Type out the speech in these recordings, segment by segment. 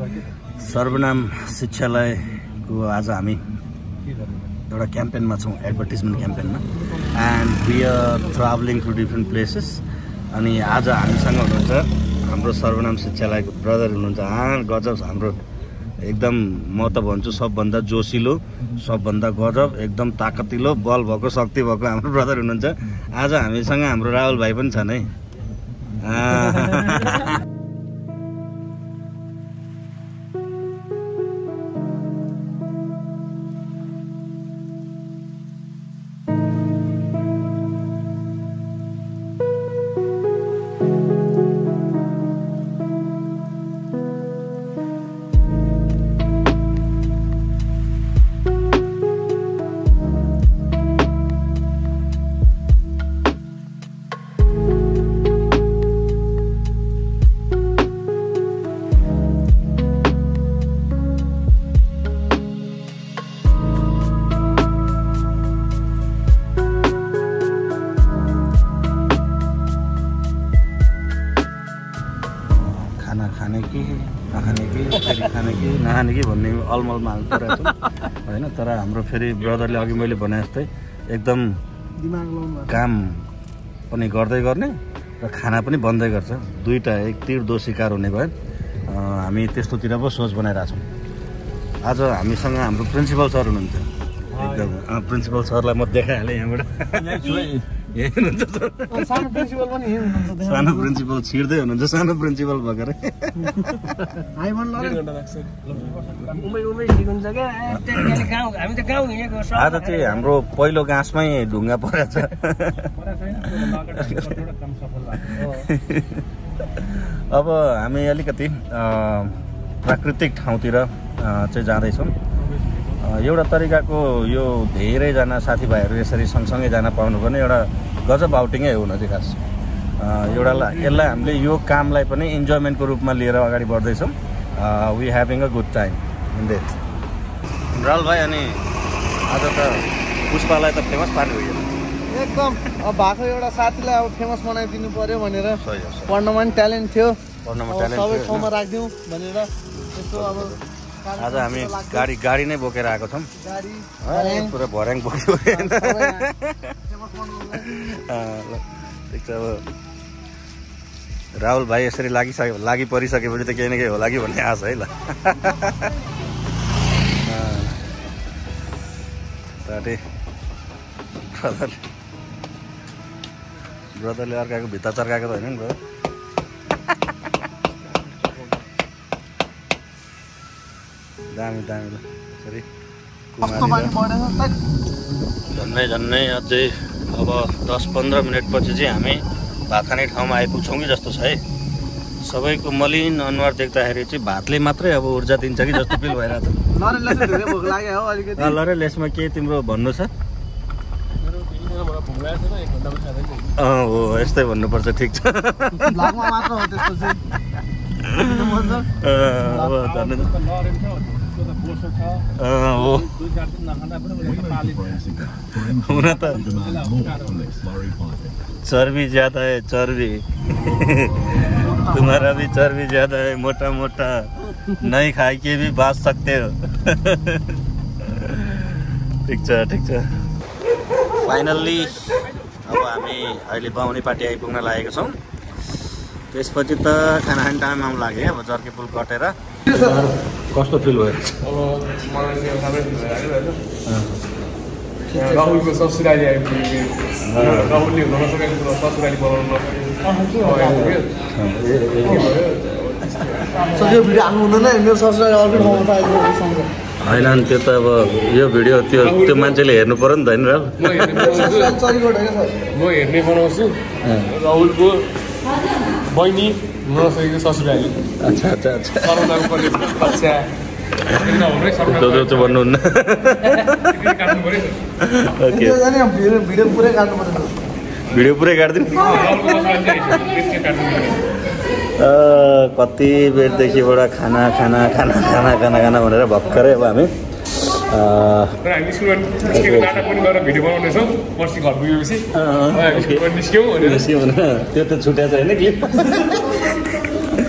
सर्वनाम शिक्षालयको आज हामी एउटा क्याम्पेनमा छौँ, एडभर्टिजमेन्ट क्याम्पेनमा, and we are travelling to different places. अनि आज हामीसँग हुनुहुन्छ हाम्रो सर्वनाम शिक्षालयको ब्रदर हुनुहुन्छ। गजब हाम्रो एकदम, म त भन्छु सबभन्दा जोसिलो, सबभन्दा गजब, एकदम ताकतिलो, बल भएको, शक्ति भएको हाम्रो ब्रदर हुनुहुन्छ। आज हामीसँग हाम्रो राहुल भाइ पनि छन् है। नखाने कि भन्ने अलमलमा हामी परेको छौँ होइन। तर हाम्रो फेरि ब्रदरले अघि मैले भने जस्तै एकदम काम पनि गर्दै गर्ने र खाना पनि बन्दै गर्छ, दुईटा एक तीर दो शिकार हुने भयो। हामी त्यस्तोतिर पो सोच बनाइरहेको छौँ। आज हामीसँग हाम्रो प्रिन्सिपल सर हुनुहुन्छ। एकदम प्रिन्सिपल सरलाई म देखाइहालेँ यहाँबाट। यही हुनुहुन्छ सानो प्रिन्सिपल पनि, सानो प्रिन्सिपल छिर्दै हुनुहुन्छ, सानो प्रिन्सिपल भएर। आज चाहिँ हाम्रो पहिलो गाँसमै ढुङ्गा परेछ। अब हामी अलिकति प्राकृतिक ठाउँतिर चाहिँ जाँदैछौँ। एउटा तरिकाको यो धेरैजना साथीभाइहरू यसरी सँगसँगै जान पाउनुपर्ने एउटा गजब आउटिङै हो हुन चाहिँ खास। यसलाई हामीले यो कामलाई पनि इन्जोयमेन्टको रूपमा लिएर अगाडि बढ्दैछौँ। We having a good time in that. Rahul भाइ, अनि आज त पुष्पालाई त फेमस पार्नु हो एकदम। अब भएको एउटा साथीलाई अब फेमस बनाइदिनु पर्यो भनेर, पढ्नमा पनि ट्यालेन्ट थियो, सबै ठाउँमा राखिदिउँ भनेर यस्तो। अब आज हामी गाडी नै बोकेर आएको छौँ। पुरा भर्याङ बोक्यो। ठिक छ, अब राहुल भाइ यसरी लागि परिसकेपछि त केही न केही होला कि भन्ने आश है ल। ब्रदरले अर्काको भित्ता चर्काएको त होइन नि ब्रदर? दामी दामी ल। सरी झन्नै अझै अब 10-15 मिनटपछि चाहिँ हामी भात खाने ठाउँमा आइपुग्छौँ कि जस्तो छ है। सबैको मलिन अनुहार देख्दाखेरि चाहिँ भातले मात्रै अब ऊर्जा दिन्छ कि जस्तो फिल भइरहेको छ। लरे लेसमा के तिम्रो भन्नु छ? हो यस्तै भन्नुपर्छ। ठिक छ। हुन त चर्बी ज्यादा है, चर्बी। तुम्हारा भी चर्बी ज्यादा है, मोटा मोटा नहीं खाए के भी बाँच सकते हो। ठिक छ, ठिक छ। फाइनल्ली अब हामी अहिले बाहुनी पार्टी आइपुग्न लागेको छौँ। त्यसपछि त खाना खाने टाइम आउनु लाग्यो। अब जर्के पुल कटेर कस्तो फिल भयो? राहुलको ससुराली आइपुग्यो। राहुलले हुन नसकेको ससुराली बनाउनु भिडियो हाल्नु हुँदैन। मेरो ससुराली अर्को ठाउँमा त आइपुग्यो होइन। अनि त्यो त अब यो भिडियो त्यो मान्छेले हेर्नु पर्यो नि त होइन? म हेर्ने बनाउँछु राहुलको बहिनी नसकेको ससुराली। अच्छा अच्छा अच्छा, भन्नुहुन्न। भन्नुहुन्न। भिडियो पुरै काट्नु पर्छ। भिडियो पुरै काट्दिनु। कति बेरदेखिबाट खाना खाना खाना खाना खाना खाना भनेर भर्खरै अब हामी निस्क्यौँ। त्यो त छुट्या छ होइन क्लिप?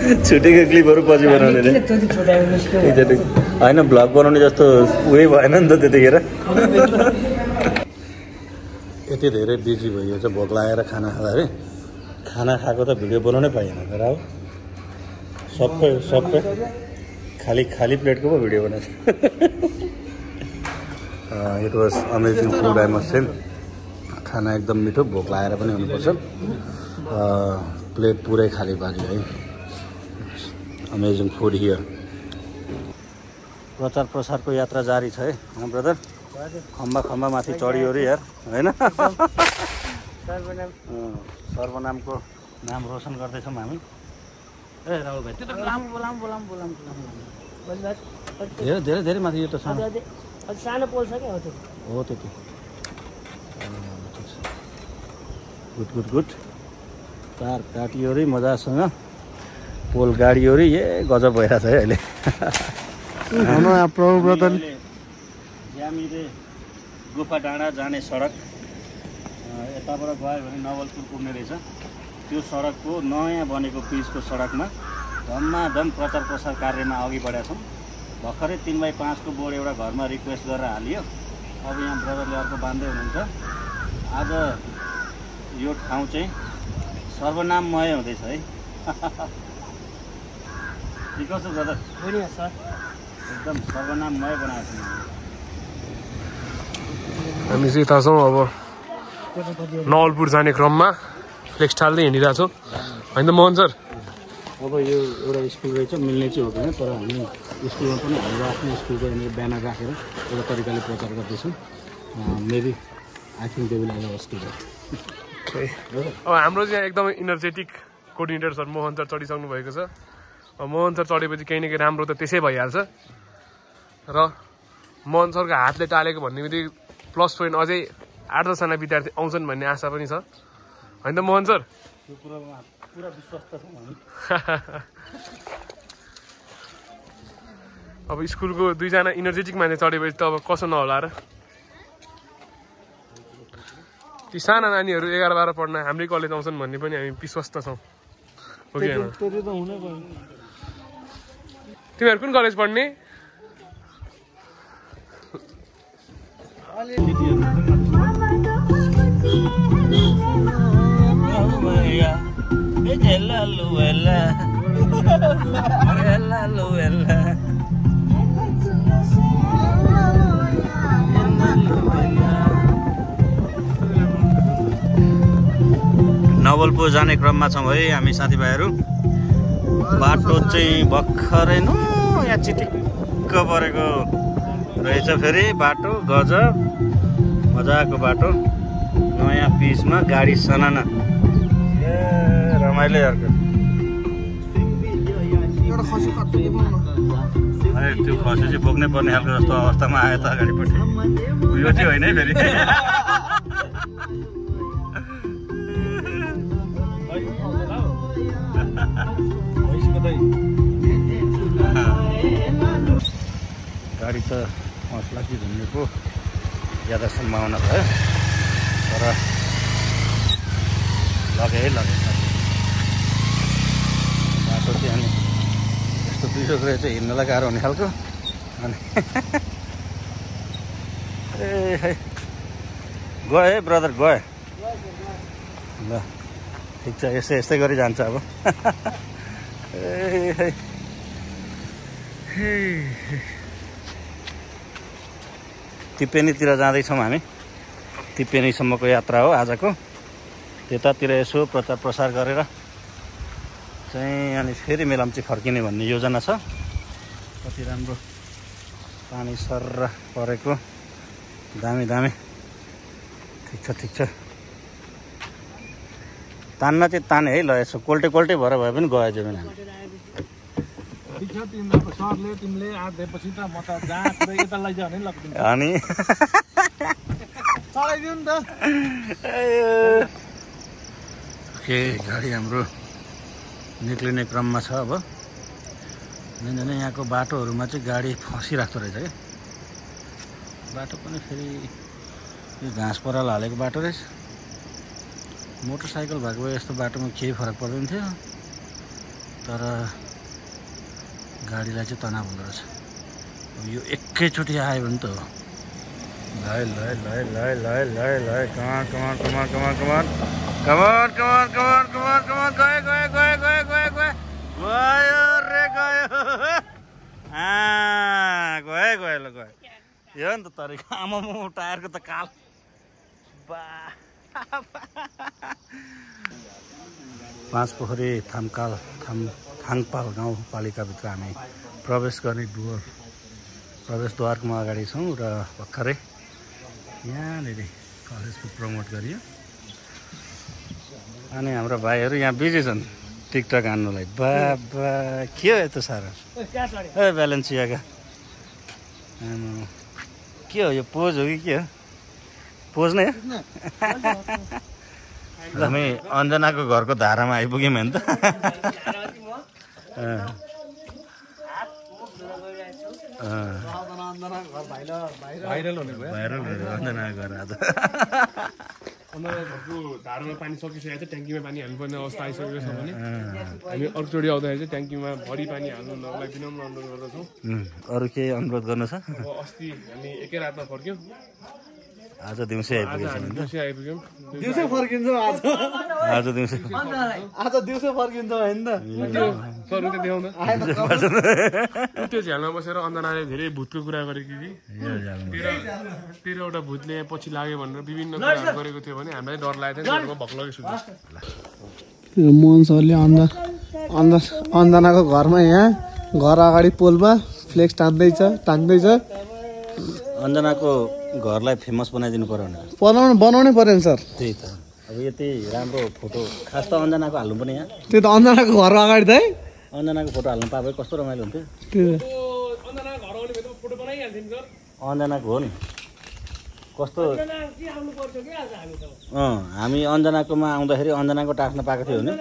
छुटेको क्लिपहरू पछि बनाउने रे होइन भ्लग बनाउने जस्तो उयो भएन नि त त्यतिखेर यति धेरै बिजी भइयो चाहिँ भोक लागेर खाना खाँदाखेरि खाना खाएको त भिडियो बनाउनै पाइएन तर अब सबै खाली प्लेटको पो भिडियो बनाएको it was amazing food I must say खाना एकदम मिठो भोक लागेर पनि हुनुपर्छ प्लेट पुरै खाली पाक्यो है अमेजिङ फुड हियर प्रचार प्रसारको यात्रा जारी छ है ब्रदर खम्बा माथि चढियो अरे यार होइन सर्वनामको नाम रोशन गर्दैछौँ हामी ए राहुल भाइ त्यो त धेरै माथि यो त सानो पोल छ क्या हो त्यति गुड तार काटियो अरे मजासँग पोल गाडियो अरे गजब भइरहेछ है अहिले यहाँनिर गुफा डाँडा जाने सडक यताबाट गयो भने नवलपुर पुग्ने रहेछ त्यो सडकको नयाँ बनेको पिचको सडकमा धम्माधम प्रचार प्रसार कार्यमा अघि बढेका छौँ भर्खरै 3x5 को बोर्ड एउटा घरमा रिक्वेस्ट गरेर हालियो अब यहाँ ब्रदरले अर्को बाँध्दै हुनुहुन्छ आज यो ठाउँ चाहिँ सर्वनाममय हुँदैछ है ठिक छ ब्रदर एकदम सर्वनाममय बनाएको छ हामी चाहिँ यता छौँ अब नवलपुर जाने क्रममा फ्लेक्स टाल्दै हिँडिरहेको छौँ होइन त मोहन सर अब यो एउटा स्कुल रहेछ मिल्ने चाहिँ हुँदैन तर हामी स्कुलमा पनि हाम्रो आफ्नो स्कुलको यहाँनिर ब्यानर राखेर एउटा तरिकाले प्रचार गर्दैछौँ maybe I think they will have a student अब हाम्रो चाहिँ एकदमै energetic coordinator sir Mohan sir चढिसक्नु भएको छ मोहन सर चढेपछि केही न केही राम्रो त त्यसै भइहाल्छ र मोहन सरको हातले टालेको भन्ने बित्तिकै प्लस पोइन्ट अझै 8-10 जना विद्यार्थी आउँछन् भन्ने आशा पनि छ होइन त मोहन सर यो कुरामा पुरा विश्वास छ हामी अब स्कुलको 2 जना इनर्जेटिक मान्छे चढेपछि त अब कसो नहोला र ती साना नानीहरू 11-12 पढ्न हाम्रै कलेज आउँछन् भन्ने पनि हामी विश्वस्त छौँ हो कि होइन तिमीहरू कुन कलेज पढ्ने नवलपुर जाने क्रममा छौँ है हामी साथीभाइहरू बाटो चाहिँ भर्खरै यहाँ चिटिक्क परेको रहेछ फेरि बाटो गजब मजाको बाटो नयाँ पिचमा गाडी सनाना रमाइलो अर्को त्यो खसी चाहिँ बोक्नै पर्ने खालको जस्तो अवस्थामा आयो त अगाडिपट्टि यो चाहिँ होइन है फेरि गाडी त हौसला कि घुम्नेको ज्यादा सम्भावना भयो तर लगे बाटो चाहिँ अनि यस्तो बिजोक रहेछ हिँड्नलाई गाह्रो हुने खालको अनि ए गयो है ब्रदर गयो ल ठिक छ यस्तै गरी जान्छ अब तिपेनीतिर जाँदैछौँ हामी तिपेनीसम्मको यात्रा हो आजको त्यतातिर यसो प्रचार प्रसार गरेर चाहिँ अनि फेरि मेलम्ची फर्किने भन्ने योजना छ कति राम्रो पानी सर्र परेको दामी ठिक छ तान्न चाहिँ ताने है ल यसो कोल्टे भएर भए पनि गयो जमिन अनि गाडी हाम्रो निक्लिने क्रममा छ अब झन् यहाँको बाटोहरूमा चाहिँ गाडी फसिराख्दो रहेछ क्या बाटो पनि फेरि यो घाँस पराल हालेको बाटो रहेछ मोटरसाइकल भएको भए यस्तो बाटोमा केही फरक पर्दैन थियो तर गाडीलाई चाहिँ तनाव हुँदो रहेछ। यो एकैचोटि आयो भने त हो। ल कमान गयो रे गयो। गयो ल गयो। यो नि त तरिका आमा टायरको त काल बा। पाँचपोखरी थाङपाल गाउँपालिकाभित्र हामी प्रवेश गर्ने प्रवेशद्वारको अगाडि छौँ र भर्खरै यहाँनिर कलेजको प्रमोट गरियो अनि हाम्रो भाइहरू यहाँ बिजी छन् टिकटक हान्नुलाई। बाबा के हो यस्तो साह्रो? ए भ्यालेन्सियाका के हो यो? पोज हो कि के हो? पोज नै हो। हामी अञ्जनाको घरको धारामा आइपुग्यौँ नि त। भाइरल अञ्जनाको घर आज। घरको धारामा पानी सकिसकेको छ, ट्याङ्कीमा पानी हाल्नुपर्ने अवस्था आइसकेको छ भने हामी अर्कोचोटि आउँदाखेरि चाहिँ ट्याङ्कीमा भरि पानी हाल्नु नलाई विनम्र अनुरोध गर्दछौँ। अरू केही अनुरोध गर्नु छ? अस्ति हामी एकै रातमा फर्क्यौँ, आज दिउँसै आइपुग्यौँ। दिउँसै फर्किन्छ आज दिउँसै फर्किन्छ होइन त? सर उता देखाउन त्यो झ्यालमा बसेर अञ्जनाले धेरै भूतको कुरा गरेको कि 13वटा भूतले पछि लाग्यो भनेर विभिन्न कुराहरू गरेको थियो भने हामीलाई डर लागेको थियो। भक्लकै सुत्छ मोहन सरले अञ्जनाको घरमा यहाँ घर अगाडि पोलमा फ्लेक्स टान्दैछ। अञ्जनाको घरलाई फेमस बनाइदिनु पर्यो भनेर बनाउनै पर्यो नि सर। त्यही त अब यति राम्रो फोटो खास त अञ्जनाको हाल्नु पनि यहाँ। त्यो त अञ्जनाको घर अगाडि त है अञ्जनाको फोटो हाल्नु पाए कस्तो रमाइलो हुन्थ्यो। अञ्जनाको हो नि कस्तो। हामी अञ्जनाकोमा आउँदाखेरि अञ्जनाको टाक्न पाएको थियो भने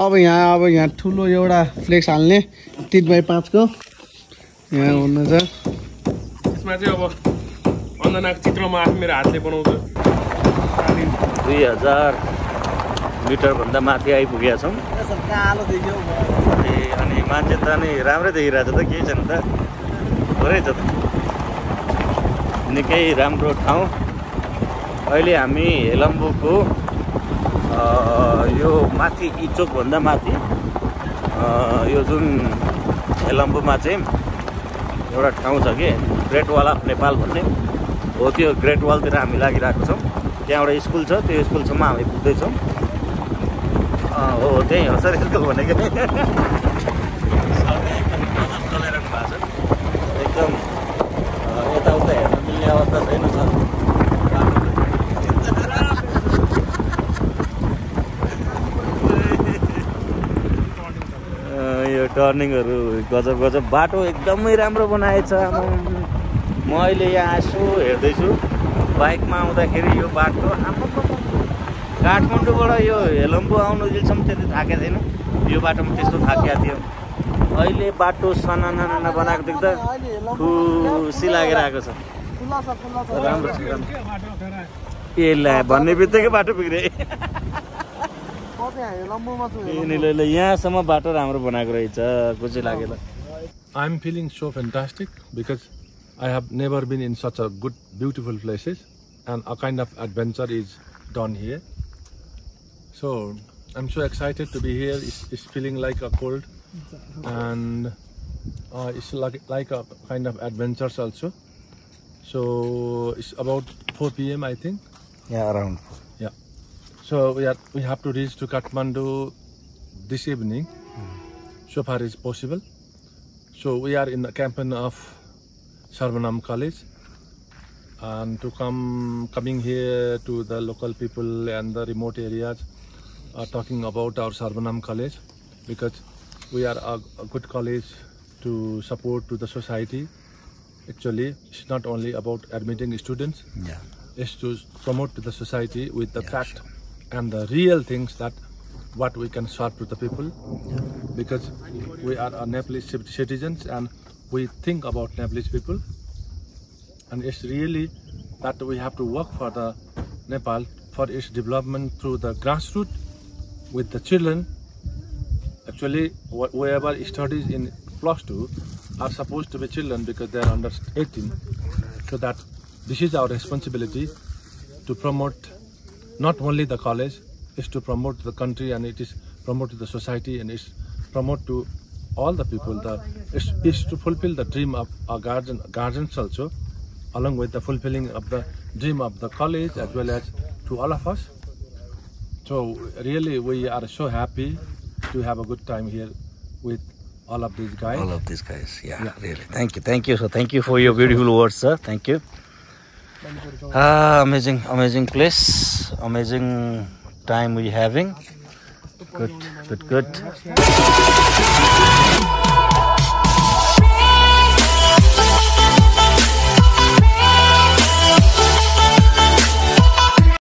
अब यहाँ ठुलो एउटा फ्लेक्स हाल्ने 3x5 को यहाँ हुनु छ। यसमा चाहिँ अब अञ्जनाको चित्रमा आफै मेरो हातले बनाउँछु। 2000 मिटरभन्दा माथि आइपुगेका छौँ। अनि मान्छे त नि राम्रै देखिरहेछ त, केही छैन त, थोरै छ त। निकै राम्रो ठाउँ। अहिले हामी हेलम्बुको यो माथि इचोकभन्दा माथि यो जुन हेलम्बुमा चाहिँ एउटा ठाउँ छ कि ग्रेट वाल अफ नेपाल भन्ने हो, त्यो ग्रेट वालतिर हामी लागिरहेको छौँ। त्यहाँ एउटा स्कुल छ, त्यो स्कुलसम्म हामी पुग्दैछौँ। हो त्यही हो सर स्कुल भनेको नि। चलाइरहनु भएको छ एकदम यताउता हेर्न मिल्ने अवस्था छैन सर। यो टर्निङहरू गजब बाटो एकदमै राम्रो बनाएछ। म अहिले यहाँ यसो हेर्दैछु बाइकमा आउँदाखेरि यो बाटो काठमाडौँबाट यो हेलम्बु आउनु जेलसम्म त्यति थाकेको थिएन, यो बाटोमा त्यस्तो थाकिएको थियो। अहिले बाटो सनाना बनाएको देख्दा खुसी लागेर आएको छ। राम्रो छ यसलाई भन्ने बित्तिकै बाटो बिग्रे। यहाँसम्म बाटो राम्रो बनाएको रहेछ, खुसी लाग्यो। I am feeling so fantastic because I have never been in such a good, beautiful places, and a kind of adventure is done here. So I'm so excited to be here. It's feeling like a cold, and it's like a kind of adventures also. So it's about 4 p.m. I think. Yeah, around. Yeah. So we have to reach to Kathmandu this evening, so far as possible. So we are in the campaign of Sarvanam College, and to coming here to the local people and the remote areas, talking about our Sarvanam College, because we are a good college to support to the society. Actually, it's not only about admitting students, it's to promote to the society with the fact and the real things that what we can serve to the people, because we are Nepalese citizens and we think about Nepalese people, and it's really that we have to work for the Nepal for its development through the grassroots with the children. Actually, whoever studies in +2 are supposed to be children because they are under 18. So that this is our responsibility to promote not only the college, is to promote the country, and it is promote to the society, and it's promote to all the people. Is to fulfill the dream of our guardians also, along with the fulfilling of the dream of the college as well as to all of us. So really we are so happy to have a good time here with all of these guys. All of these guys, yeah. Really. Thank you. So thank you for your beautiful words, sir. Thank you. Amazing place, amazing time we having. Good.